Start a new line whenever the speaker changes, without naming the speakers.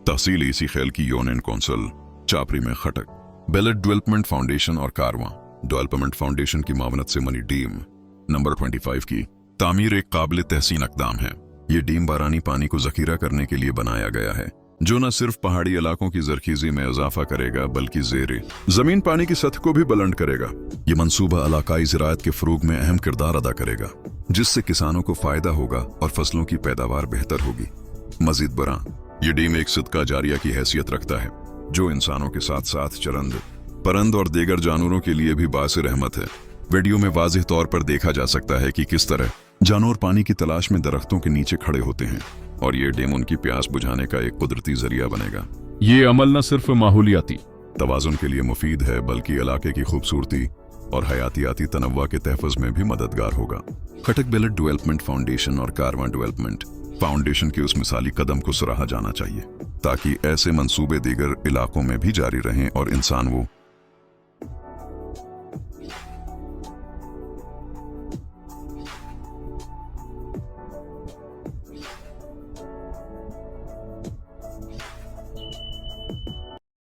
तहसील EC खेल की union council चापरी में खटक, बेलेट डेवलपमेंट फाउंडेशन और कारवां डेवलपमेंट फाउंडेशन की मावनत से बनी डीम नंबर 25 की तामीर एक काबिल तहसीन इक़दाम है। ये डीम बारानी पानी को जखीरा करने के लिए बनाया गया है, जो न सिर्फ पहाड़ी इलाकों की जरखीजी में इजाफा करेगा बल्कि ज़ेरे जमीन पानी की सतह को भी बुलंद करेगा। ये मंसूबा इलाकाई ज़राअत के फ़रोग में अहम किरदार अदा करेगा, जिससे किसानों को फायदा होगा और फसलों की पैदावार बेहतर होगी। मजीद बरां ये डीम एक सदका जारिया की हैसियत रखता है, जो इंसानों के साथ साथ चरंद, परंद और दीगर जानवरों के लिए भी बाइस रहमत है। वीडियो में वाज़ेह तौर पर देखा जा सकता है कि किस तरह जानवर पानी की तलाश में दरख्तों के नीचे खड़े होते हैं और ये डैम उनकी प्यास बुझाने का एक कुदरती जरिया बनेगा।
ये अमल न सिर्फ माहौलियाती
तवाज़ुन के लिए मुफीद है बल्कि इलाके की खूबसूरती और हयातियाती तनव्वा के तहफ़्फ़ुज़ में भी मददगार होगा। खटक बेलेट डेवलपमेंट फाउंडेशन और कारवां डेवलपमेंट फाउंडेशन के उस मिसाली कदम को सराहा जाना चाहिए ताकि ऐसे मंसूबे दीगर इलाकों में भी जारी रहें और इंसान वो